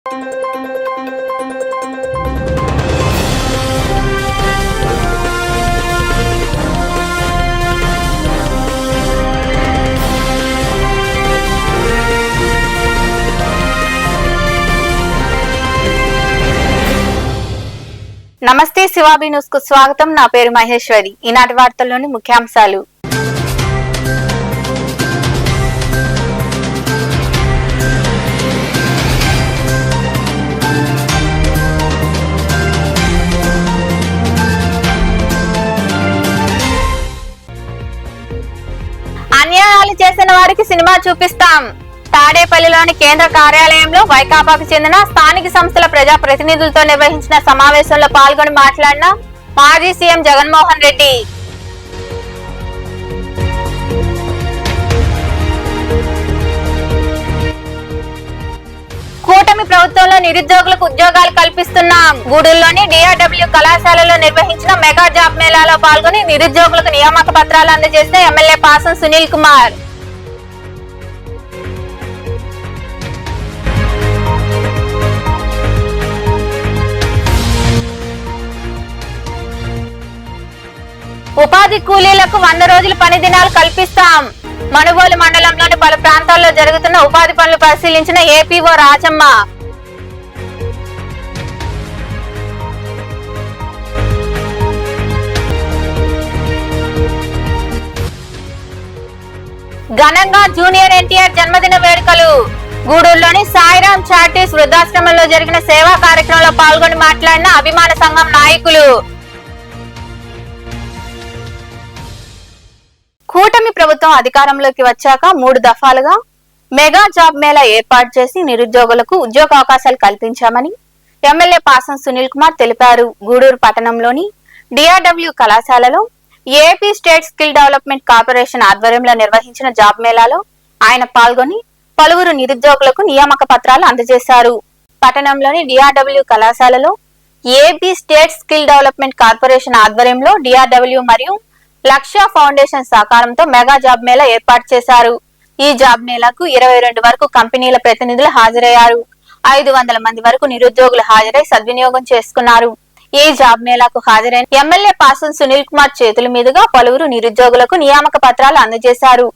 నమస్తే శివాబి న్యూస్ కు స్వాగతం. నా పేరు మహేశ్వరి. ఈనాటి వార్తల్లోని ముఖ్యాంశాలు. అన్యాయాలు చేసిన వారికి సినిమా చూపిస్తాం. తాడేపల్లిలోని కేంద్ర కార్యాలయంలో వైకాపాకు చెందిన స్థానిక సంస్థల ప్రజా ప్రతినిధులతో నిర్వహించిన సమావేశంలో పాల్గొని మాట్లాడిన మాజీ సీఎం జగన్మోహన్ రెడ్డి, కూటమి ప్రభుత్వంలో నిరుద్యోగులకు ఉద్యోగాలు కల్పిస్తున్నాం. గూడూరులోని డిఆర్డబ్ల్యూ కళాశాలలో నిర్వహించిన మెగా జాబ్ మేళాలో పాల్గొని నిరుద్యోగులకు నియామక పత్రాలు అందజేసిన ఎమ్మెల్యే పాసం సునీల్ కుమార్, ఉపాధి కూలీలకు 100 రోజుల పని దినాలు కల్పిస్తాం. మనుబోలు మండలంలోని పలు ప్రాంతాల్లో జరుగుతున్న ఉపాధి పనులు పరిశీలించిన ఏపీఓ రాజమ్మ, ఘనంగా జూనియర్ ఎన్టీఆర్ జన్మదిన వేడుకలు. గూడూరులోని సాయిరాం చారిటీస్ వృద్ధాశ్రమంలో జరిగిన సేవా కార్యక్రమంలో పాల్గొని మాట్లాడిన అభిమాన సంఘం నాయకులు, కూటమి ప్రభుత్వం అధికారంలోకి వచ్చాక 3 దఫాలుగా మెగా జాబ్ మేళా ఏర్పాటు చేసి నిరుద్యోగులకు ఉద్యోగ అవకాశాలు కల్పించామని ఎమ్మెల్యే పాసం సునీల్ కుమార్ తెలిపారు. గూడూరు పట్టణంలోని డిఆర్డబ్ల్యూ కళాశాలలో AP state skill development corporation ఆధ్వర్యంలో నిర్వహించిన జాబ్ మేళాలో ఆయన పాల్గొని పలువురు నిరుద్యోగులకు నియామక పత్రాలు అందజేశారు. పట్టణంలోని డిఆర్డబ్ల్యూ కళాశాలలో AP state skill development corporation ఆధ్వర్యంలో డిఆర్డబ్ల్యూ మరియు లక్ష్య ఫౌండేషన్ సహకారంతో మెగా జాబ్ మేళా ఏర్పాటు చేశారు. ఈ జాబ్ మేళాకు 22 వరకు కంపెనీల ప్రతినిధులు హాజరయ్యారు. 500 మంది వరకు నిరుద్యోగులు హాజరై సద్వినియోగం చేసుకున్నారు. ఈ జాబ్ మేళాకు హాజరైన ఎమ్మెల్యే పాసం సునీల్ కుమార్ చేతుల మీదుగా పలువురు నిరుద్యోగులకు నియామక పత్రాలు అందజేశారు.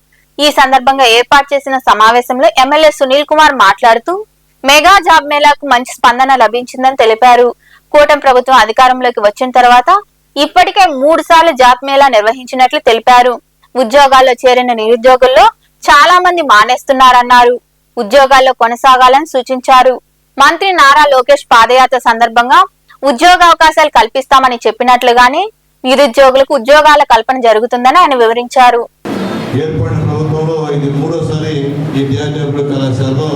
ఈ సందర్భంగా ఏర్పాటు చేసిన సమావేశంలో ఎమ్మెల్యే సునీల్ కుమార్ మాట్లాడుతూ మెగా జాబ్ మేళాకు మంచి స్పందన లభించిందని తెలిపారు. కూటమి ప్రభుత్వం అధికారంలోకి వచ్చిన తర్వాత ఇప్పటికే 3 సార్లు జాబ్ మేళా నిర్వహించినట్లు తెలిపారు. ఉద్యోగాల్లో చేరిన నిరుద్యోగుల్లో చాలా మంది మానేస్తున్నారన్నారు. ఉద్యోగాల్లో కొనసాగాలని సూచించారు. మంత్రి నారా లోకేష్ పాదయాత్ర సందర్భంగా ఉద్యోగ అవకాశాలు కల్పిస్తామని చెప్పినట్లుగానే నిరుద్యోగులకు ఉద్యోగాల కల్పన జరుగుతుందని ఆయన వివరించారు. ఏర్పడిన ప్రభుత్వంలో ఇది 3వసారి ఈ డిఆర్డబ్ల్యూ కళాశాలలో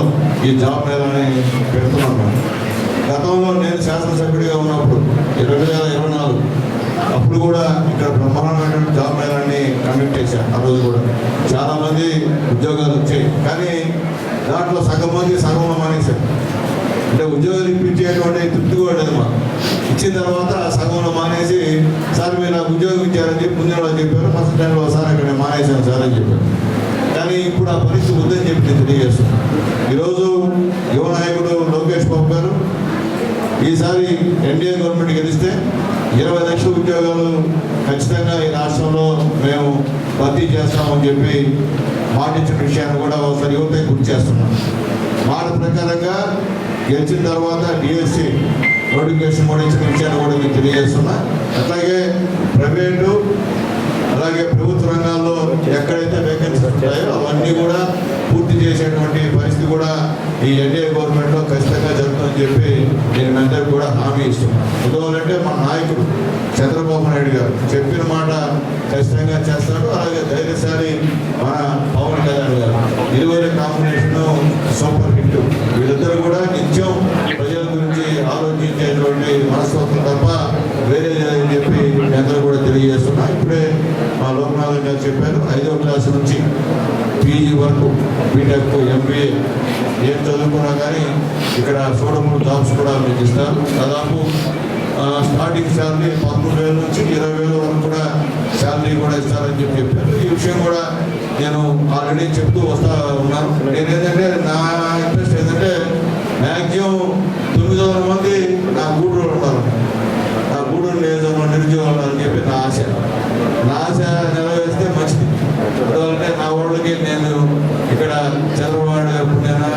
ఈ జాబ్ మేళాని పెడుతున్నాను. గతంలో నేను శాసనసభ్యుడిగా ఉన్నప్పుడు 2024 అప్పుడు కూడా ఇక్కడ బ్రహ్మాండమైన జాబ్ మేళాన్ని కండక్ట్ చేశాను. ఆ రోజు కూడా చాలా మంది ఉద్యోగాలు వచ్చాయి, కానీ దాంట్లో సగం మంది సగంలో మానేశారు. అంటే ఉద్యోగాలు ఇప్పించేటువంటి తృప్తి కూడా లేదు మాకు. ఇచ్చిన తర్వాత సగంలో మానేసి, సార్ మీరు నాకు ఉద్యోగం ఇచ్చారని చెప్పి ముందే వాళ్ళు చెప్పారు. ఫస్ట్ టైంలో సార్ అక్కడ మానేశాను సార్ అని చెప్పారు. కానీ ఇప్పుడు ఆ పరిస్థితి వద్దని చెప్పి నేను తెలియజేస్తున్నాను. ఈరోజు యువ నాయకుడు లోకేష్ బాబు గారు ఈసారి ఎన్డీఏ గవర్నమెంట్ గెలిస్తే 20 లక్షల ఉద్యోగాలు ఖచ్చితంగా ఈ రాష్ట్రంలో మేము భర్తీ చేస్తామని చెప్పి మాటిచ్చిన విషయాన్ని కూడా ఒకసారి యువతకి గుర్తు చేస్తున్నాం. మాట ప్రకారంగా గెలిచిన తర్వాత డిఎస్సి నోటిఫికేషన్ కూడా ఇచ్చిన విషయాన్ని కూడా మీకు తెలియజేస్తున్నా. అట్లాగే ప్రైవేటు అలాగే ప్రభుత్వ రంగాల్లో ఎక్కడైతే వేకెన్సీస్ ఉంటాయో అవన్నీ కూడా పూర్తి చేసేటువంటి పరిస్థితి కూడా ఈ ఎన్డీఏ గవర్నమెంట్లో ఖచ్చితంగా జరుగుతుందని చెప్పి నేను అందరికీ కూడా హామీ ఇస్తున్నాను. ఎందుకంటే మన నాయకుడు చంద్రబాబు నాయుడు గారు చెప్పిన మాట ఖచ్చితంగా చేస్తాడు. అలాగే ధైర్యశాలి మన పవన్ కళ్యాణ్ గారు, ఇరువురి కాంబినేషన్ సూపర్ హిట్. వీళ్ళిద్దరూ కూడా నిత్యం ప్రజల గురించి ఆలోచించేటువంటి మనస్తత్వం తప్ప వేరే లేదని చెప్పి అందరూ కూడా తెలియజేస్తున్నా. ఇప్పుడే మా లోకనాథన్ గారు చెప్పారు, 5వ క్లాసు నుంచి పీజీ వరకు బీటెక్ ఎంబీఏ ఏం చదువుకున్నా కానీ ఇక్కడ చూడమూడు జాబ్స్ కూడా మీకు ఇస్తారు. దాదాపు స్టార్టింగ్ శాలరీ 13,000 నుంచి 20,000 వరకు కూడా శాలరీ కూడా ఇస్తారని చెప్పారు. ఈ విషయం కూడా నేను ఆల్రెడీ చెప్తూ వస్తా ఉన్నాను. నేనేంటంటే నా ఇంట్రెస్ట్ ఏంటంటే మ్యాక్సిమం 900 మంది నా గూడూరు ఉన్నారు. నా గూడూరు నియోజకవర్గంలో నిరుద్యోగులు అని చెప్పి నా ఆశ నెరవేరిస్తే మంచిది. ఎందుకంటే నా ఊళ్ళకి నేను ఇక్కడ చంద్రబాబు గారు పుణ్యానా,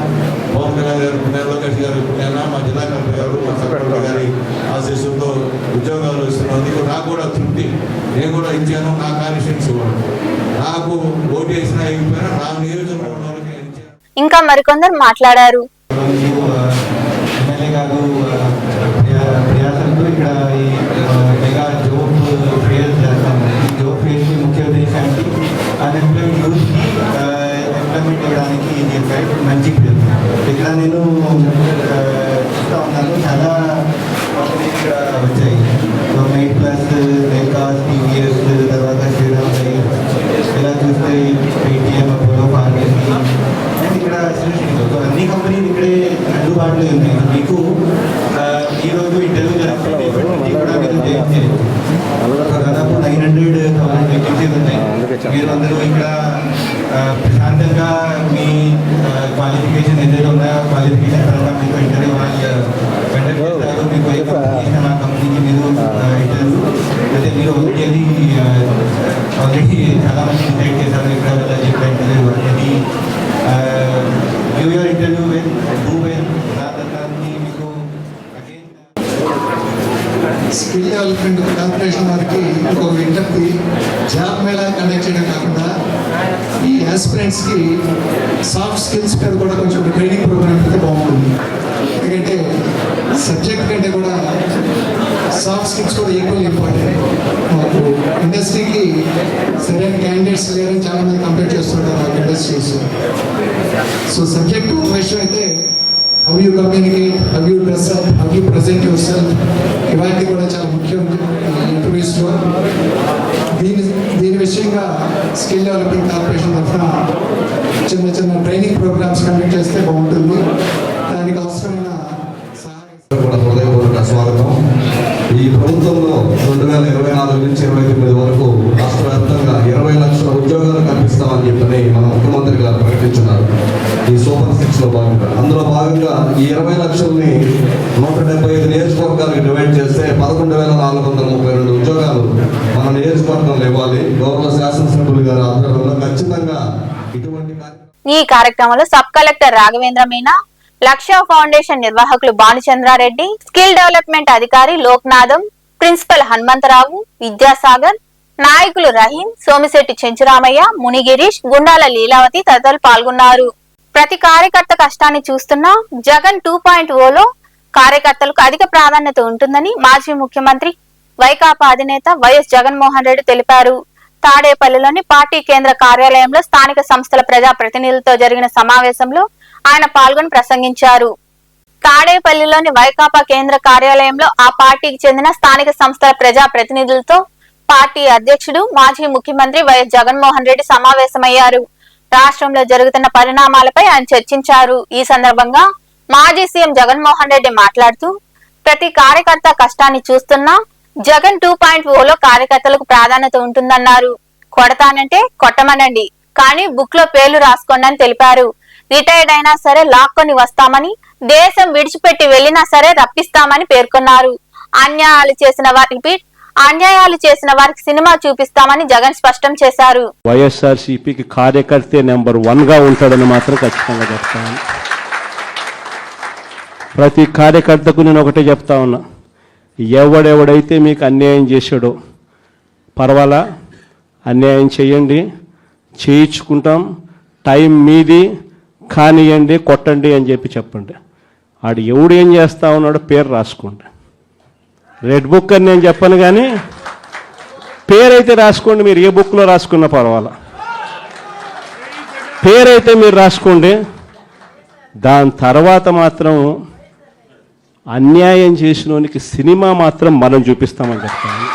పవన్ కళ్యాణ్ గారు పుణ్యానా, లోకేష్ గారు పుణ్యానా, మా జిల్లా కలెక్టర్ గారు, మా సెక్రటరీ గారి ఆశీస్సులతో ఉద్యోగాలు ఇస్తున్నందుకు నాకు కూడా తృప్తి. నేను కూడా ఇచ్చాను. నా కాన్స్టిట్యూన్సీ నాకు ఓటు వేసినా అయిపోయినా నా నియోజకవర్గంలో ఇంకా మరికొందరు మాట్లాడారు. ఎమ్మెల్యే గారు ప్రయాసంతో ఇక్కడ ఈ మెగా జాబ్ ఫేర్ చేస్తాము. ఈ జాబ్ ఫేర్కి ముఖ్య ఉద్దేశానికి అన్ఎంప్లాయిడ్ యూత్కి ఎంప్లాయ్మెంట్ ఇవ్వడానికి ఇది ఒక మంచి పేరు. ఇక్కడ నేను చూస్తూ ఉన్నాను, చాలా కంపెనీస్ ఇక్కడ వచ్చాయి. 8+ రేకాస్, టీవీఎస్, తర్వాత శ్రీరామ్ ఇలా చూస్తే పేటిఎం, అపోలో ఫార్మసీ అండ్ ఇక్కడ అన్ని కంపెనీలు ఇక్కడే అందుబాటులో ఉన్నాయి. మీకు ఈరోజు ఇంటర్వ్యూ జరుగుతుంది కూడా మీరు చేయించేది. దాదాపు 900,000 వేకెన్సీస్ ఉన్నాయి. మీరు అందరూ ఇక్కడ ప్రశాంతంగా మీ క్వాలిఫికేషన్ ఏదైతే ఉన్నాయో క్వాలిఫికేషన్ పరంగా మీకు ఇంటర్వ్యూ వాళ్ళు కండక్ట్ చేస్తారు. మీకు ఏ కంపెనీ ఆ కంపెనీకి మీరు ఇంటర్వ్యూ అయితే మీరు ఆల్రెడీ చాలా మంది డిసైడ్ చేశారు ఇక్కడ వెళ్ళాలి, ఇక్కడ ఇంటర్వ్యూ అనేది give your interview well, do well. మీకు స్కిల్ డెవలప్మెంట్ కార్పొరేషన్ వారికి ఇంకొక విజ్ఞప్తి, జాబ్ మేళా కండక్ట్ చేయడం కాకుండా ఈ ఆస్పిరెంట్స్కి సాఫ్ట్ స్కిల్స్ మీద కూడా కొంచెం ట్రైనింగ్ ప్రోగ్రామ్ అయితే బాగుంటుంది. ఎందుకంటే సబ్జెక్ట్ కంటే కూడా సాఫ్ట్ స్కిల్స్ కూడా ఈక్వల్ ఇంపార్టెంట్. మాకు ఇండస్ట్రీకి సరైన క్యాండిడేట్స్ లేరని చాలామంది కంప్లైంట్ చేస్తుంటారు మాకు ఇండస్ట్రీస్. సో సబ్జెక్ట్ విషయం అయితే how you communicate, how you dress up, how you present your self, ఇవన్నీ కూడా చాలా ముఖ్యం ఇంటర్వ్యూస్లో. దీని విషయంగా స్కిల్ డెవలప్మెంట్ కార్పొరేషన్ తరఫున చిన్న ట్రైనింగ్ ప్రోగ్రామ్స్ కండక్ట్ చేస్తే బాగుంటుంది. దానికి అవసరమైన హృదయపూర్వక స్వాగతం. ఈ ప్రభుత్వంలో 2024 నుంచి 2029 వరకు రాష్ట్ర వ్యాప్తంగా 20 లక్షల ఉద్యోగాలు కల్పిస్తామని చెప్పని మన ముఖ్యమంత్రి గారు ప్రకటించున్నారు. ఈ సూపర్ 6లో భాగంగా అందులో భాగంగా ఈ 20 లక్షల్ని 175 నియోజకవర్గాలకు డివైడ్ చేస్తే 11,432 ఉద్యోగాలు మన నియోజకవర్గంలో ఇవ్వాలి. గౌరవ శాసనసభ్యులు గారి ఆధ్వర్యంలో ఖచ్చితంగా ఇటువంటి ఈ కార్యక్రమంలో సబ్ కలెక్టర్ రాఘవేంద్ర మీనా, లక్ష్య ఫౌండేషన్ నిర్వాహకులు భానుచంద్రారెడ్డి, స్కిల్ డెవలప్మెంట్ అధికారి లోక్నాథం, ప్రిన్సిపల్ హనుమంతరావు, విద్యాసాగర్, నాయకులు రహీం, సోమిశెట్టి చెంచురామయ్య, మునిగిరీష్, గుండాల లీలావతి తదితరులు పాల్గొన్నారు. ప్రతి కార్యకర్త కష్టాన్ని చూస్తున్న జగన్ 2.0లో కార్యకర్తలకు అధిక ప్రాధాన్యత ఉంటుందని మాజీ ముఖ్యమంత్రి వైకాపా అధినేత వైఎస్ జగన్మోహన్ రెడ్డి తెలిపారు. తాడేపల్లిలోని పార్టీ కేంద్ర కార్యాలయంలో స్థానిక సంస్థల ప్రజా ప్రతినిధులతో జరిగిన సమావేశంలో ఆయన పాల్గొని ప్రసంగించారు. తాడేపల్లిలోని వైకాపా కేంద్ర కార్యాలయంలో ఆ పార్టీకి చెందిన స్థానిక సంస్థల ప్రజా ప్రతినిధులతో పార్టీ అధ్యక్షుడు మాజీ ముఖ్యమంత్రి వైఎస్ జగన్మోహన్ రెడ్డి సమావేశమయ్యారు. రాష్ట్రంలో జరుగుతున్న పరిణామాలపై ఆయన చర్చించారు. ఈ సందర్భంగా మాజీ సీఎం జగన్మోహన్ రెడ్డి మాట్లాడుతూ ప్రతి కార్యకర్త కష్టాన్ని చూస్తున్నా జగన్ 2.0లో కార్యకర్తలకు ప్రాధాన్యత ఉంటుందన్నారు. కొడతానంటే కొట్టమనండి, కానీ బుక్ లో పేర్లు రాసుకోండి అని తెలిపారు. రిటైర్డ్ అయినా సరే లాక్కొని వస్తామని, దేశం విడిచిపెట్టి వెళ్లినా సరే రప్పిస్తామని పేర్కొన్నారు. అన్యాయాలు చేసిన వారికి సినిమా చూపిస్తామని జగన్ స్పష్టం చేశారు. వైఎస్ఆర్సీపీకి కార్యకర్తే నెంబర్ 1గా ఉంటాడని మాత్రం ఖచ్చితంగా చెప్తాను. ప్రతి కార్యకర్తకు నేను ఒకటే చెప్తా ఉన్నా, ఎవడెవడైతే మీకు అన్యాయం చేశాడో పర్వాలా, అన్యాయం చేయండి, చేయించుకుంటాం, టైం మీది, కానియండి, కొట్టండి అని చెప్పండి. ఆడు ఎవడు ఏం చేస్తా ఉన్నాడో పేరు రాసుకోండి. రెడ్ బుక్ అని నేను చెప్పను, కానీ పేరైతే రాసుకోండి. మీరు ఏ బుక్లో రాసుకున్నా పర్వాలా, పేరైతే మీరు రాసుకోండి. దాని తర్వాత మాత్రం అన్యాయం చేసినోనికి సినిమా మాత్రం మనం చూపిస్తామని చెప్తాను.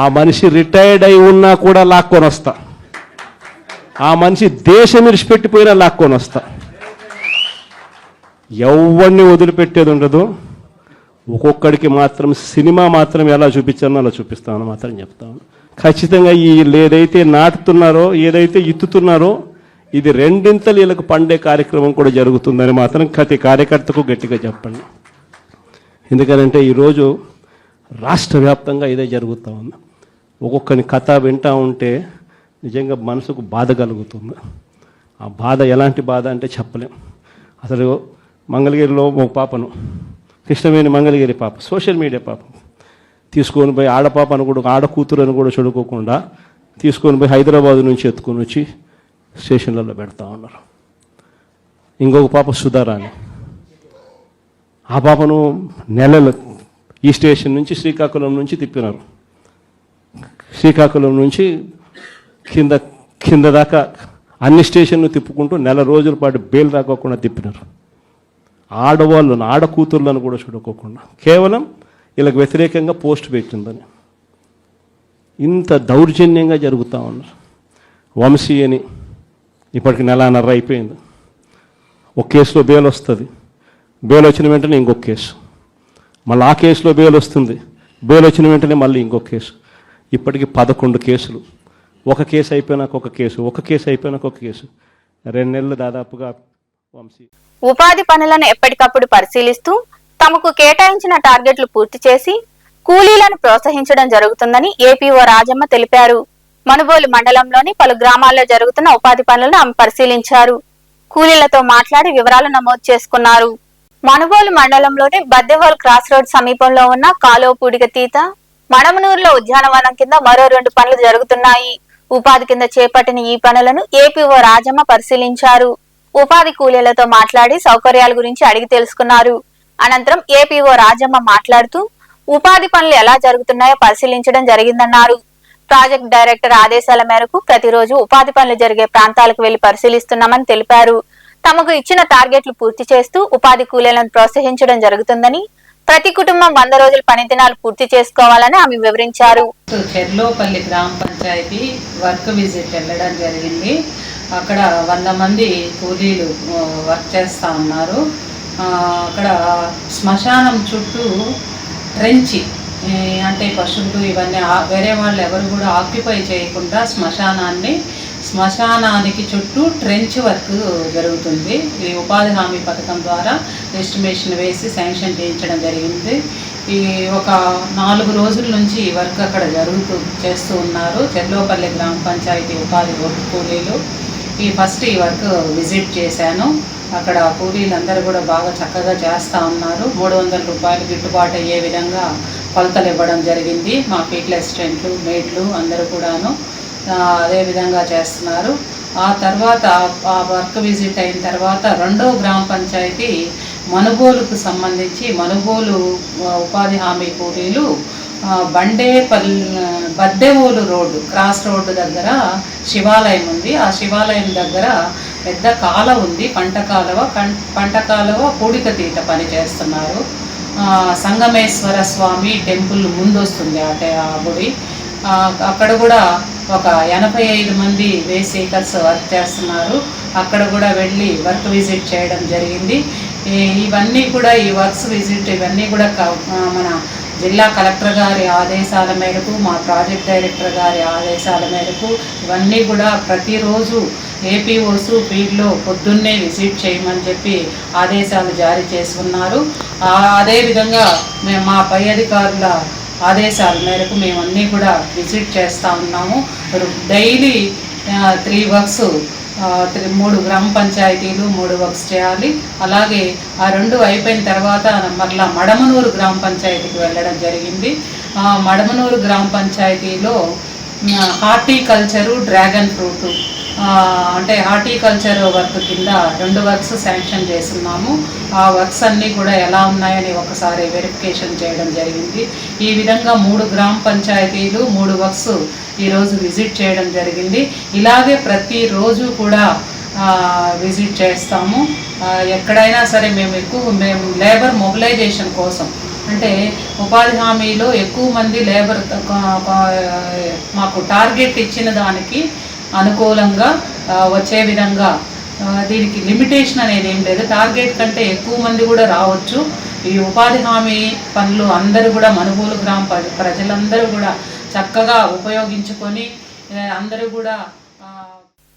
ఆ మనిషి రిటైర్డ్ అయి ఉన్నా కూడా లాక్కొని వస్తా, ఆ మనిషి దేశం విడిచిపెట్టిపోయినా లాక్కొని వస్తా. ఎవరిని వదిలిపెట్టేది ఉండదు. ఒక్కొక్కడికి మాత్రం సినిమా మాత్రం ఎలా చూపించానో అలా చూపిస్తామని మాత్రం చెప్తాను. ఖచ్చితంగా వీళ్ళు ఏదైతే నాటుతున్నారో, ఏదైతే ఇత్తుతున్నారో, ఇది రెండింతలు వీళ్ళకు పండే కార్యక్రమం కూడా జరుగుతుందని మాత్రం ప్రతి కార్యకర్తకు గట్టిగా చెప్పండి. ఎందుకంటే ఈరోజు రాష్ట్ర వ్యాప్తంగా ఇదే జరుగుతూ ఉంది. ఒక్కొక్కని కథ వింటూ ఉంటే నిజంగా మనసుకు బాధ కలుగుతుంది. ఆ బాధ ఎలాంటి బాధ అంటే చెప్పలేం. అసలు మంగళగిరిలో ఒక పాపను, కృష్ణవేణి మంగళగిరి పాప, సోషల్ మీడియా పాప తీసుకొని పోయి ఆడపాపను కూడా, ఆడ కూతురని కూడా చూడుకోకుండా తీసుకొని పోయి హైదరాబాద్ నుంచి ఎత్తుకొని వచ్చి స్టేషన్లలో పెడతా ఉన్నారు. ఇంకొక పాప సుధారాణి, ఆ పాపను నెలలు ఈ స్టేషన్ నుంచి శ్రీకాకుళం నుంచి తిప్పినారు. శ్రీకాకుళం నుంచి కింద దాకా అన్ని స్టేషన్లు తిప్పుకుంటూ నెల రోజుల పాటు బెయిల్ రాకోకుండా తిప్పినారు. ఆడవాళ్ళను, ఆడ కూతుర్లను కూడా చూడుకోకుండా కేవలం వీళ్ళకి వ్యతిరేకంగా పోస్ట్ పెట్టిందని ఇంత దౌర్జన్యంగా జరుగుతూ ఉన్నారు. వంశీ అని ఇప్పటికి నెలన్నర అయిపోయింది. ఒక కేసులో బెయిల్ వస్తుంది, బెయిల్ వచ్చిన వెంటనే ఇంకొక కేసు, మళ్ళీ ఆ కేసులో బెయిల్ వస్తుంది, బెయిల్ వచ్చిన వెంటనే మళ్ళీ ఇంకొక కేసు. ఇప్పటికి 11 కేసులు. ఒక కేసు అయిపోయినాక ఒక కేసు, ఒక కేసు అయిపోయినాక ఒక కేసు. 2 నెలలు దాదాపుగా వంశీ ఉపాధి పనులను ఎప్పటికప్పుడు పరిశీలిస్తూ తమకు కేటాయించిన టార్గెట్లు పూర్తి చేసి కూలీలను ప్రోత్సహించడం జరుగుతుందని ఏపీఓ రాజమ్మ తెలిపారు. మనుబోలు మండలంలోని పలు గ్రామాల్లో జరుగుతున్న ఉపాధి పనులను ఆమె పరిశీలించారు. కూలీలతో మాట్లాడి వివరాలు నమోదు చేసుకున్నారు. మనుబోలు మండలంలోని బద్దెవోల్ క్రాస్ రోడ్ సమీపంలో ఉన్న కాలువ పూడికతీత, మడమనూరులో ఉద్యానవనం కింద మరో 2 పనులు జరుగుతున్నాయి. ఉపాధి కింద చేపట్టిన ఈ పనులను ఏపీఓ రాజమ్మ పరిశీలించారు. ఉపాధి కూలీలతో మాట్లాడి సౌకర్యాల గురించి అడిగి తెలుసుకున్నారు. అనంతరం ఏపీఓ రాజమ్మ మాట్లాడుతూ ఉపాధి పనులు ఎలా జరుగుతున్నాయో పరిశీలించడం జరిగిందన్నారు. ప్రాజెక్ట్ డైరెక్టర్ ఆదేశాల మేరకు ప్రతిరోజు ఉపాధి పనులు జరిగే ప్రాంతాలకు వెళ్లి పరిశీలిస్తున్నామని తెలిపారు. తమకు ఇచ్చిన టార్గెట్లు పూర్తి చేస్తూ ఉపాధి కూలీలను ప్రోత్సహించడం జరుగుతుందని, ప్రతి కుటుంబం 100 రోజుల పని దినాలు పూర్తి చేసుకోవాలని ఆమె వివరించారు. చెర్లోపల్లి గ్రామ పంచాయతీ వర్క్ విజిట్ వెళ్ళడం జరిగింది. అక్కడ 100 మంది కూలీలు వర్క్ చేస్తూ ఉన్నారు. అక్కడ శ్మశానం చుట్టూ ట్రెంచి, అంటే పశువులు ఇవన్నీ వేరే వాళ్ళు ఎవరు కూడా ఆక్యుపై చేయకుండా శ్మశానానికి చుట్టూ ట్రెంచ్ వర్క్ జరుగుతుంది. ఈ ఉపాధి హామీ పథకం ద్వారా ఎస్టిమేషన్ వేసి శాంక్షన్ చేయించడం జరిగింది. ఈ ఒక 4 రోజుల నుంచి ఈ వర్క్ అక్కడ చేస్తూ ఉన్నారు చెర్లోపల్లి గ్రామ పంచాయతీ ఉపాధి కూలీలు. ఫస్ట్ ఈ వర్క్ విజిట్ చేశాను. అక్కడ కూలీలందరూ కూడా బాగా చక్కగా చేస్తూ ఉన్నారు. 300 రూపాయలు గిట్టుబాటు అయ్యే విధంగా కొలతలు ఇవ్వడం జరిగింది. మా ఫీల్డ్ అసిస్టెంట్లు, మేడ్లు అందరూ కూడాను అదే విధంగా చేస్తున్నారు. ఆ తర్వాత ఆ వర్క్ విజిట్ అయిన తర్వాత 2వ గ్రామ పంచాయతీ మనుబోలుకు సంబంధించి మనుబోలు ఉపాధి హామీ కూలీలు బద్దెవోలు రోడ్డు, క్రాస్ రోడ్డు దగ్గర శివాలయం ఉంది. ఆ శివాలయం దగ్గర పెద్ద కాలువ ఉంది, పంట కాలువ పూడికతీత పని చేస్తున్నారు. సంగమేశ్వర స్వామి టెంపుల్ ముందు వస్తుంది ఆ గుడి. అక్కడ కూడా ఒక 85 మంది వేసేకర్స్ వర్క్ చేస్తున్నారు. అక్కడ కూడా వెళ్ళి వర్క్ విజిట్ చేయడం జరిగింది. ఇవన్నీ కూడా ఈ వర్క్స్ విజిట్ ఇవన్నీ కూడా మన జిల్లా కలెక్టర్ గారి ఆదేశాల మేరకు, మా ప్రాజెక్ట్ డైరెక్టర్ గారి ఆదేశాల మేరకు ఇవన్నీ కూడా ప్రతిరోజు ఏపీఓస్ ఫీల్డ్లో పొద్దున్నే విజిట్ చేయమని చెప్పి ఆదేశాలు జారీ చేసి ఉన్నారు. అదేవిధంగా మేము మా పై అధికారుల ఆదేశాల మేరకు మేమన్నీ కూడా విజిట్ చేస్తూ ఉన్నాము. డైలీ 3 వర్క్స్, 3 గ్రామ పంచాయతీలు 3 వర్క్స్ చేయాలి. అలాగే ఆ 2 అయిపోయిన తర్వాత మరలా మడమనూరు గ్రామ పంచాయతీకి వెళ్ళడం జరిగింది. మడమనూరు గ్రామ పంచాయతీలో హార్టికల్చరు, డ్రాగన్ ఫ్రూట్, అంటే హార్టికల్చర్ వర్క్ కింద 2 వర్క్స్ శాంక్షన్ చేస్తున్నాము. ఆ వర్క్స్ అన్నీ కూడా ఎలా ఉన్నాయని ఒకసారి వెరిఫికేషన్ చేయడం జరిగింది. ఈ విధంగా 3 గ్రామ పంచాయతీలు 3 వర్క్స్ ఈరోజు విజిట్ చేయడం జరిగింది. ఇలాగే ప్రతిరోజు కూడా విజిట్ చేస్తాము. ఎక్కడైనా సరే మేము లేబర్ మొబిలైజేషన్ కోసం, అంటే ఉపాధి హామీలో ఎక్కువ మంది లేబర్ మాకు టార్గెట్ ఇచ్చిన దానికి అనుకూలంగా వచ్చే విధంగా, దీనికి లిమిటేషన్ అనేది ఏం లేదు. టార్గెట్ కంటే ఎక్కువ మంది కూడా రావచ్చు. ఈ ఉపాధి హామీ పనులు అందరూ కూడా మనుబోలు గ్రామ ప్రజలందరూ కూడా చక్కగా ఉపయోగించుకొని అందరూ కూడా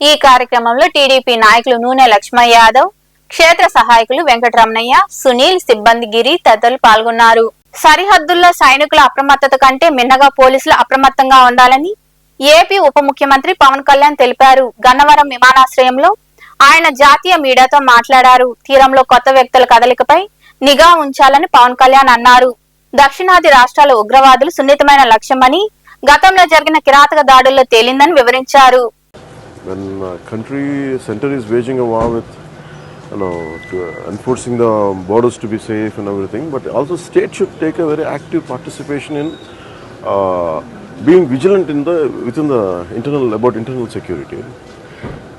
ఈ కార్యక్రమంలో టీడీపీ నాయకులు నూనె లక్ష్మయ్య యాదవ్, క్షేత్ర సహాయకులు వెంకటరమణయ్య, సునీల్, సిబ్బంది గిరి తదితరులు పాల్గొన్నారు. సరిహద్దుల్లో సైనికుల అప్రమత్తత కంటే మిన్నగా పోలీసులు అప్రమత్తంగా ఉండాలని ఏపీ ఉప ముఖ్యమంత్రి పవన్ కళ్యాణ్ తెలిపారు. గన్నవరం విమానాశ్రయంలో ఆయన జాతీయ మీడియాతో మాట్లాడారు. తీరంలో కొత్త వ్యక్తుల కదలికపై నిఘా ఉంచాలని పవన్ కళ్యాణ్ అన్నారు. దక్షిణాది రాష్ట్రాల ఉగ్రవాదులు సున్నితమైన లక్ష్యమని గతంలో జరిగిన కిరాతక దాడుల్లో తేలిందని వివరించారు. When country center is waging a war with, enforcing the borders to be safe and everything, but also state should take a very active participation in being vigilant in within the internal security.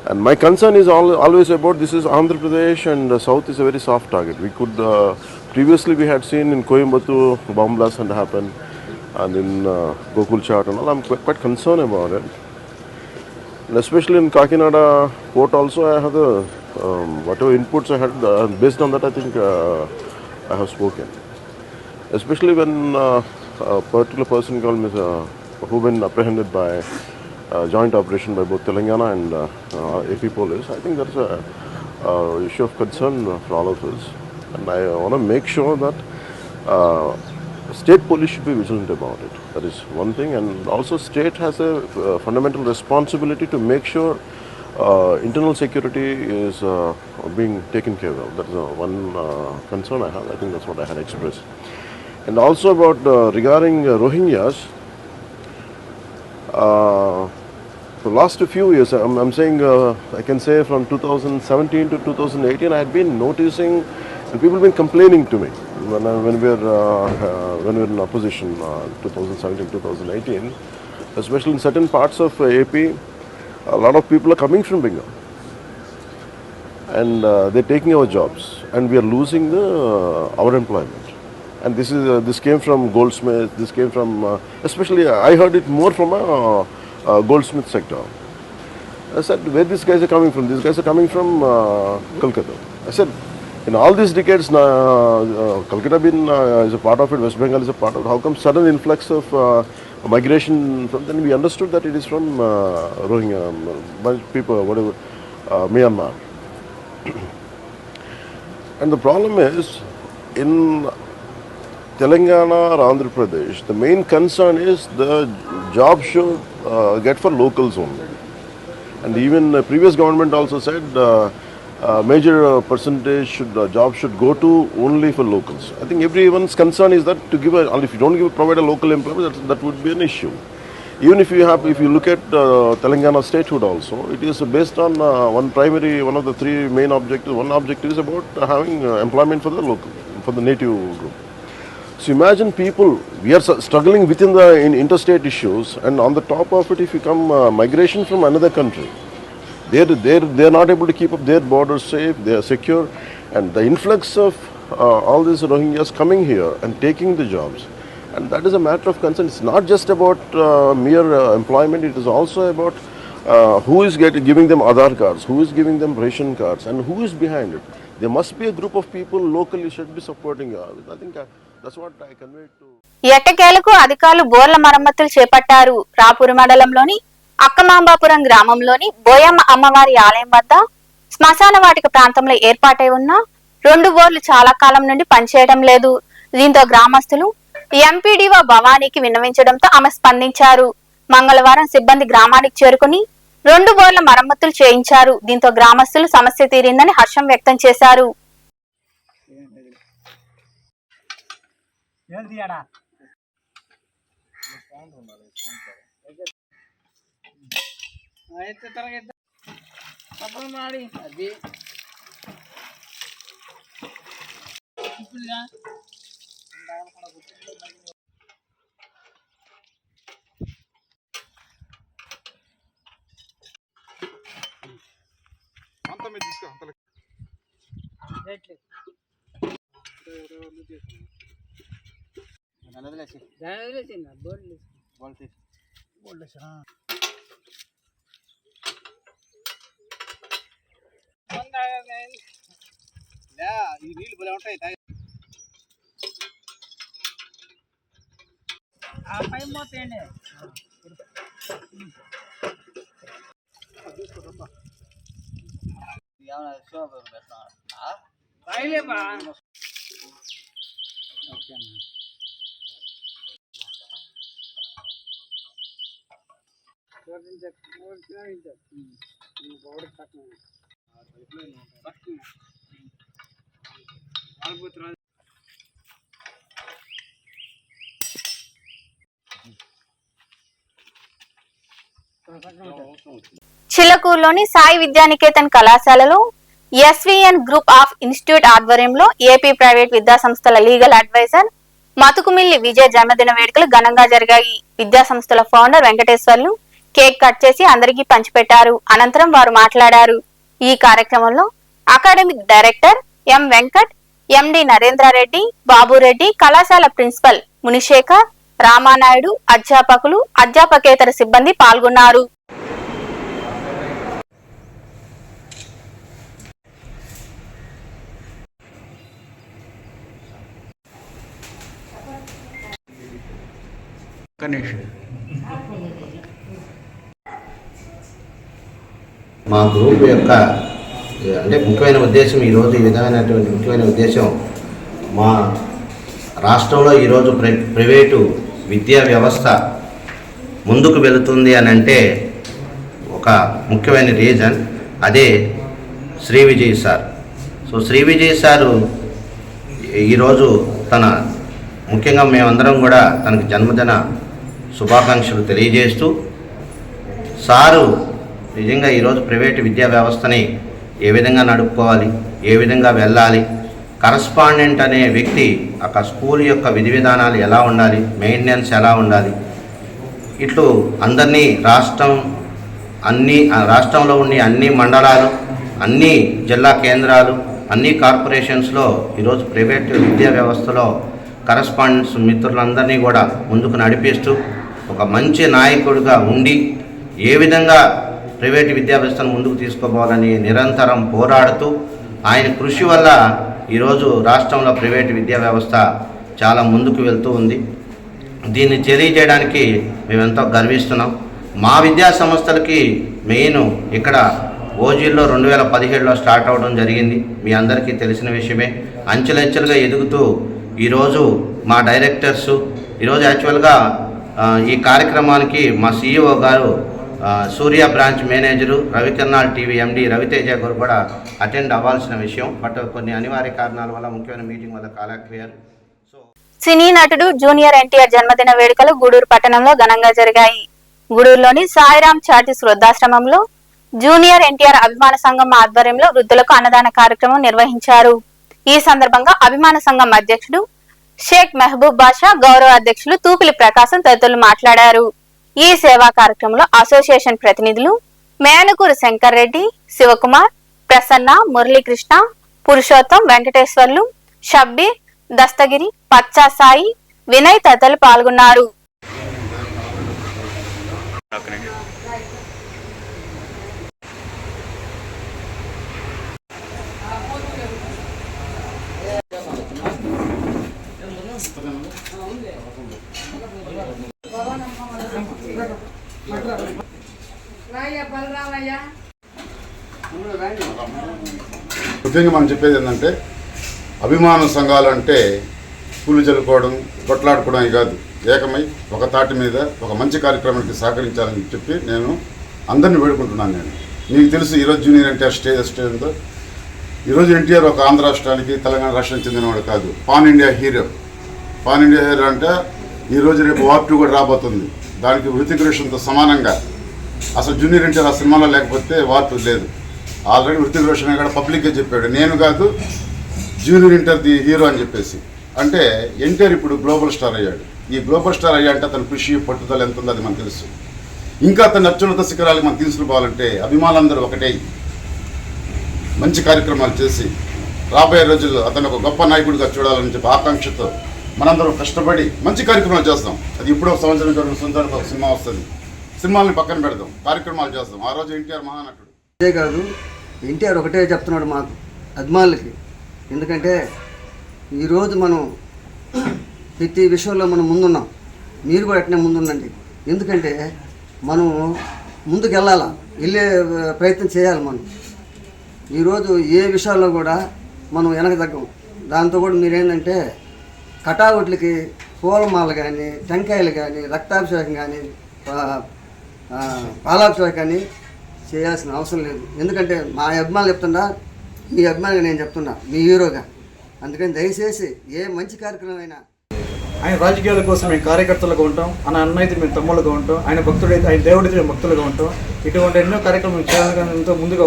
And my concern is always about this is Andhra Pradesh, and the south is a very soft target. We could previously we had seen in Coimbatore bomb blast had happened, and in Gokul Chat and all. I'm quite concerned about it. And especially in Kakinada port also, I have the whatever inputs I had, based on that I think I have spoken. Especially when a particular person called me, who been apprehended by joint operation by both Telangana and AP police. I think that's a issue of concern for all of us. And I want to make sure that state police should be vigilant about it. That is one thing, and also state has a fundamental responsibility to make sure internal security is being taken care of. That is one concern I have. I think that's what I had expressed. And also about regarding Rohingyas, for last few years, I'm saying I can say from 2017 to 2018, I had been noticing, and people have been complaining to me when we were in opposition, 2017, 2018, especially in certain parts of AP, a lot of people are coming from Bengal, and they're taking our jobs, and we are losing our employment. And this came from Goldsmith. This came from especially I heard it more from a Goldsmith sector. I said, where these guys are coming from? These guys are coming from Kolkata. I said, in all these decades, Kolkata is a part of it. West Bengal is a part of it. How come sudden influx of migration from? Then we understood that it is from Rohingya, bunch of people, whatever, Myanmar. And the problem is in Telangana or Andhra Pradesh, the main concern is the job should get for locals only. And even the previous government also said major percentage jobs should go to only for locals. I think everyone's concern is that to give if you don't provide a local employment, that would be an issue. Even if you look at Telangana statehood also, it is based on one of the three main objectives. One objective is about having employment for the local, for the native group. So imagine people, we are struggling within the interstate issues, and on the top of it, if you come migration from another country, they're not able to keep up their borders safe, they are secure, and the influx of all these Rohingyas coming here and taking the jobs, and that is a matter of concern. It's not just about mere employment, it is also about who is giving them Aadhaar cards, who is giving them ration cards, and who is behind it. There must be a group of people locally should be supporting it. I think that's what I conveyed to. ఎట్టకేలకు అధికారులు బోర్ల మరమ్మతులు చేపట్టారు. రాపూరు మండలంలోని అక్కమాంబాపురం గ్రామంలోని బోయమ్మ అమ్మవారి ఆలయం వద్ద శ్మశాన వాటిక ప్రాంతంలో ఏర్పాటై ఉన్న 2 బోర్లు చాలా కాలం నుండి పనిచేయడం లేదు. దీంతో గ్రామస్తులు ఎంపీడీఓ భవానీకి విన్నవించడంతో ఆమె స్పందించారు. మంగళవారం సిబ్బంది గ్రామానికి చేరుకుని 2 బోర్ల మరమ్మతులు చేయించారు. దీంతో గ్రామస్తులు సమస్య తీరిందని హర్షం వ్యక్తం చేశారు. ఈ నీళ్ళు భలే ఉంటాయి. పై మూత చిలకూరులోని సాయి విద్యానికేతన్ కళాశాలలో ఎస్విఎన్ గ్రూప్ ఆఫ్ ఇన్స్టిట్యూట్ ఆధ్వర్యంలో ఏపీ ప్రైవేట్ విద్యాసంస్థల లీగల్ అడ్వైజర్ మతుకుమిల్లి విజయ్ జన్మదిన వేడుకలు ఘనంగా జరిగాయి. విద్యాసంస్థల ఫౌండర్ వెంకటేశ్వర్లు కేక్ కట్ చేసి అందరికీ పంచిపెట్టారు. అనంతరం వారు మాట్లాడారు. ఈ కార్యక్రమంలో అకాడమిక్ డైరెక్టర్ ఎం వెంకట్, ఎండి నరేంద్రారెడ్డి, బాబురెడ్డి, కళాశాల ప్రిన్సిపల్ మునిశేఖర్, రామానాయుడు, అధ్యాపకులు, అధ్యాపకేతర సిబ్బంది పాల్గొన్నారు. మా గ్రూప్ యొక్క అంటే ముఖ్యమైన ఉద్దేశం ఈరోజు ఈ విధమైనటువంటి ముఖ్యమైన ఉద్దేశం మా రాష్ట్రంలో ఈరోజు ప్రైవేటు విద్యా వ్యవస్థ ముందుకు వెళుతుంది అని అంటే ఒక ముఖ్యమైన రీజన్ అదే Shri Vijay sir. So Shri Vijay sir ఈరోజు తన ముఖ్యంగా మేమందరం కూడా తనకు జన్మదిన శుభాకాంక్షలు తెలియజేస్తూ సారు నిజంగా ఈరోజు ప్రైవేటు విద్యా వ్యవస్థని ఏ విధంగా నడుపుకోవాలి, ఏ విధంగా వెళ్ళాలి, కరస్పాండెంట్ అనే వ్యక్తి ఒక స్కూల్ యొక్క విధి విధానాలు ఎలా ఉండాలి, మెయింటెనెన్స్ ఎలా ఉండాలి, ఇట్లు అందరినీ రాష్ట్రంలో ఉన్న అన్ని మండలాలు, అన్ని జిల్లా కేంద్రాలు, అన్ని కార్పొరేషన్స్లో ఈరోజు ప్రైవేటు విద్యా వ్యవస్థలో కరస్పాండెంట్స్ మిత్రులందరినీ కూడా ముందుకు నడిపిస్తూ ఒక మంచి నాయకుడిగా ఉండి ఏ విధంగా ప్రైవేటు విద్యా వ్యవస్థను ముందుకు తీసుకోవాలని నిరంతరం పోరాడుతూ ఆయన కృషి వల్ల ఈరోజు రాష్ట్రంలో ప్రైవేటు విద్యా వ్యవస్థ చాలా ముందుకు వెళ్తూ ఉంది. దీన్ని తెలియజేయడానికి మేమెంతో గర్విస్తున్నాం. మా విద్యా సంస్థలకి మెయిన్ ఇక్కడ ఓజీల్లో 2017లో స్టార్ట్ అవ్వడం జరిగింది. మీ అందరికీ తెలిసిన విషయమే. అంచెలంచెలుగా ఎదుగుతూ ఈరోజు మా డైరెక్టర్సు ఈరోజు యాక్చువల్గా ఈ కార్యక్రమానికి మా CEO గారు సూర్య బ్రాంచ్ మేనేజరు రవికిరణాల్ టీవీ ఎండి రవితేజ గారు కూడా అటెండ్ అవ్వాల్సిన విషయం. బట్ కొన్ని అనివార్య కారణాల వల్ల ముఖ్యమైన మీటింగ్ వల్ల కాలేకపోయారు. సినీ నటుడు జూనియర్ ఎన్టీఆర్ జన్మదిన వేడుకలు గూడూరు పట్టణంలో ఘనంగా జరిగాయి. గూడూరులోని సాయిరాం చారిటీ వృద్ధాశ్రమంలో జూనియర్ ఎన్టీఆర్ అభిమాన సంఘం ఆధ్వర్యంలో వృద్ధులకు అన్నదాన కార్యక్రమం నిర్వహించారు. ఈ సందర్భంగా అభిమాన సంఘం అధ్యక్షుడు షేక్ మెహబూబ్ బాషా, గౌరవ అధ్యక్షులు తూపిలి ప్రకాశం తదితరులు మాట్లాడారు. ఈ సేవా కార్యక్రమంలో అసోసియేషన్ ప్రతినిధులు మేనకూరు శంకర్ రెడ్డి, శివకుమార్, ప్రసన్న, మురళీకృష్ణ, పురుషోత్తం, వెంకటేశ్వర్లు, షబ్బీర్, దస్తగిరి, పచ్చా సాయి, వినయ్ తదితరులు పాల్గొన్నారు. ముఖ్యంగా మనం చెప్పేది ఏంటంటే అభిమాన సంఘాలు అంటే పూలు జరుపుకోవడం, కొట్లాడుకోవడం కాదు, ఏకమై ఒక తాటి మీద ఒక మంచి కార్యక్రమానికి సహకరించాలని చెప్పి నేను అందరినీ వేడుకుంటున్నాను. మీకు తెలుసు ఈరోజు జూనియర్ ఎన్టీఆర్ స్టేజ్ ఉందో. ఈరోజు ఎన్టీఆర్ ఒక ఆంధ్ర రాష్ట్రానికి, తెలంగాణ రాష్ట్రానికి చెందినవాడు కాదు, pan India hero. Pan India hero అంటే ఈరోజు రేపు వార్ 2 కూడా రాబోతుంది. దానికి హృతిక్ రోషన్తో సమానంగా. అసలు జూనియర్ ఎన్టీఆర్ ఆ సినిమాలో లేకపోతే వార్ 2 లేదు. ఆల్రెడీ హృతిక్ రోషన్ కూడా పబ్లిక్గా చెప్పాడు, నేను కాదు జూనియర్ ఎన్టీఆర్ ది హీరో అని చెప్పేసి. అంటే ఎన్టీఆర్ ఇప్పుడు గ్లోబల్ స్టార్ అయ్యాడు. ఈ గ్లోబల్ స్టార్ అయ్యాలంటే అతని కృషి, పట్టుదల ఎంత ఉందో అది మనకు తెలుసు. ఇంకా అతని అత్యున్నత శిఖరాలకు మనం తీసుకుపోవాలంటే అభిమానులందరూ ఒకటే మంచి కార్యక్రమాలు చేసి రాబోయే రోజుల్లో అతను ఒక గొప్ప నాయకుడిగా చూడాలని చెప్పి ఆకాంక్షతో మనందరం కష్టపడి మంచి కార్యక్రమాలు చేస్తాం. అది ఇప్పుడు ఒక సంవత్సరం జరిగిన సొంతానికి ఒక సినిమా వస్తుంది, సినిమాలని పక్కన పెడదాం, కార్యక్రమాలు చేస్తాం. ఆ రోజు ఎన్టీఆర్ మహానటుడు. అదే కాదు, ఎన్టీఆర్ ఒకటే చెప్తున్నాడు మాకు అభిమానులకి. ఎందుకంటే ఈరోజు మనం ప్రతి విషయంలో మనం ముందున్నాం, మీరు కూడా అట్నే ముందుండండి. ఎందుకంటే మనం ముందుకు వెళ్ళే ప్రయత్నం చేయాలి మనం. ఈరోజు ఏ విషయాల్లో కూడా మనం వెనక తగ్గం. దాంతో కూడా మీరేంటంటే కటావుట్లకి పూలమాల కానీ, టెంకాయలు కానీ, రక్తాభిషేకం కానీ, పాలాభిషేకం కానీ చేయాల్సిన అవసరం లేదు. ఎందుకంటే మా అభిమానులు చెప్తున్నా, మీ అభిమానిగా నేను చెప్తున్నా, మీ హీరోగా. అందుకని దయచేసి ఏ మంచి కార్యక్రమం అయినా ఆయన రాజకీయాల కోసం మేము కార్యకర్తలుగా ఉంటాం, అన్న అయితే మేము తమ్ముళ్ళుగా ఉంటాం, ఆయన భక్తుడైతే ఆయన దేవుడైతే మేము భక్తులుగా ఉంటాం. ఇటువంటి ఎన్నో కార్యక్రమాలు చేయాలని ఎంతో ముందుగా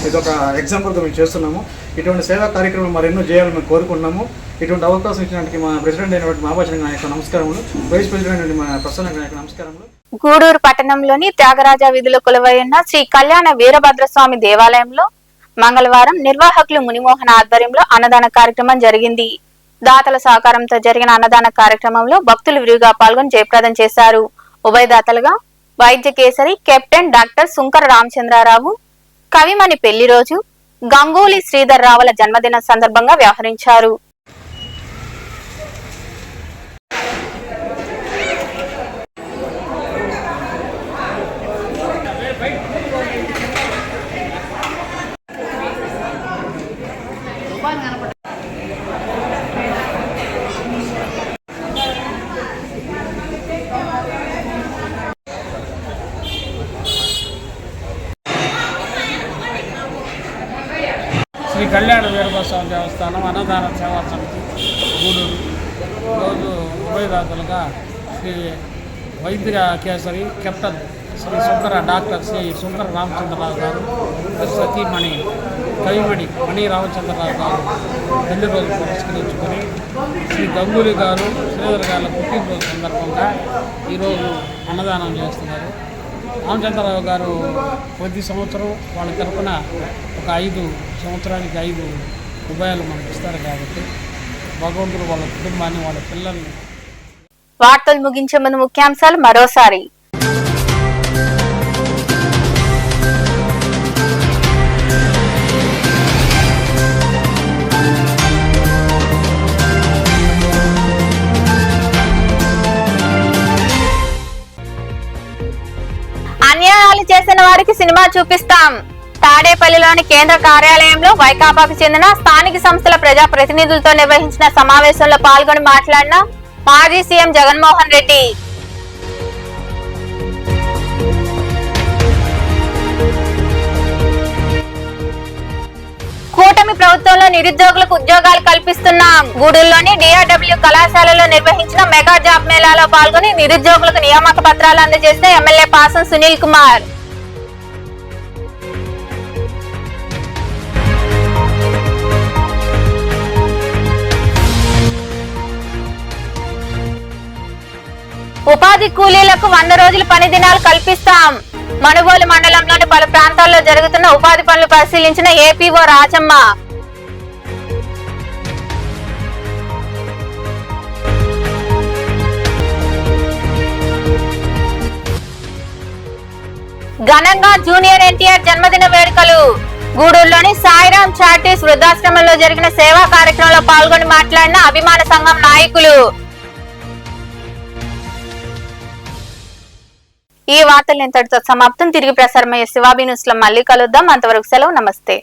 ఇదొక ఎగ్జాంపుల్గా మేము చేస్తున్నాము. ఇటువంటి సేవా కార్యక్రమాలు మరెన్నో చేయాలని మేము కోరుకుంటున్నాము. ఇటువంటి అవకాశం ఇచ్చినటువంటి మా ప్రెసిడెంట్ అయినటువంటి మాబాచన నాయకు నమస్కారములు, వైస్ ప్రెసిడెంట్ అయినటువంటి మా ప్రసన్న నాయకు నమస్కారములు. గూడూరు పట్టణంలోని త్యాగరాజ వీధిలో కొలువైన శ్రీ కళ్యాణ వీరభద్రస్వామి దేవాలయంలో మంగళవారం నిర్వాహకులు మునిమోహన్ ఆధ్వర్యంలో అన్నదాన కార్యక్రమం జరిగింది. దాతల సహకారంతో జరిగిన అన్నదాన కార్యక్రమంలో భక్తులు విరివిగా పాల్గొని జయప్రదం చేశారు. ఉభయదాతలుగా వైద్య కేసరి కెప్టెన్ డాక్టర్ సుంకర రామచంద్రారావు కవిమణి పెళ్లి రోజు, గంగూలీ శ్రీధర్ రావుల జన్మదినం సందర్భంగా వ్యవహరించారు. శ్రీ కళ్యాణ వీరభద్రస్వామి దేవస్థానం అన్నదాన సేవా సమితి గూడూరు రోజు ఉభయదాతలుగా శ్రీ వైద్య కేసరి కెప్టెన్ శ్రీ డాక్టర్ శ్రీ సుంకర రామచంద్రరావు గారు, సతీమణి కవిమణి మణి రామచంద్రరావు గారు పెళ్లి రోజు పురస్కరించుకొని శ్రీ గంగూలీ గారు శ్రీధర్ గారి పుట్టినరోజు సందర్భంగా ఈరోజు అన్నదానం చేస్తున్నారు. రామచంద్రరావు గారు ప్రతి సంవత్సరం వాళ్ళ తరఫున ఒక 5 సంవత్సరానికి 5 రూపాయలు మనకు ఇస్తారు. కాబట్టి భగవంతుడు వాళ్ళ కుటుంబాన్ని, వాళ్ళ పిల్లల్ని. వార్తలు ముగించే ముందు ముఖ్యాంశాలు మరోసారి. అన్యాయాలు చేసిన వారికి సినిమా చూపిస్తాం. తాడేపల్లిలోని కేంద్ర కార్యాలయంలో వైకాపాకు చెందిన స్థానిక సంస్థల ప్రజాప్రతినిధులతో నిర్వహించిన సమావేశంలో పాల్గొని మాట్లాడిన మాజీ సీఎం జగన్మోహన్ రెడ్డి. కూటమి ప్రభుత్వంలో నిరుద్యోగులకు ఉద్యోగాలు కల్పిస్తున్నాం. గూడూరులోని డిఆర్డబ్ల్యూ కళాశాలలో నిర్వహించిన మెగా జాబ్ మేళాలో పాల్గొని నిరుద్యోగులకు నియామక పత్రాలు అందజేసిన ఎమ్మెల్యే పాసం సునీల్ కుమార్. ఉపాధి కూలీలకు 100 రోజుల పని దినాలు కల్పిస్తాం. మనుగోలు మండలంలోని పలు ప్రాంతాల్లో జరుగుతున్న ఉపాధి పనులు పరిశీలించిన ఏపీఓ రాజమ్మ. ఘనంగా జూనియర్ ఎన్టీఆర్ జన్మదిన వేడుకలు. గూడూరులోని సాయిరాం చారిటీస్ వృద్ధాశ్రమంలో జరిగిన సేవా కార్యక్రమంలో పాల్గొని మాట్లాడిన అభిమాన సంఘం నాయకులు. ఈ వార్తలు ఇంతటితో సమాప్తం. తిరిగి ప్రసారమయ్యే శివాబీ న్యూస్ లో మళ్ళీ కలుద్దాం. అంతవరకు సెలవు. నమస్తే.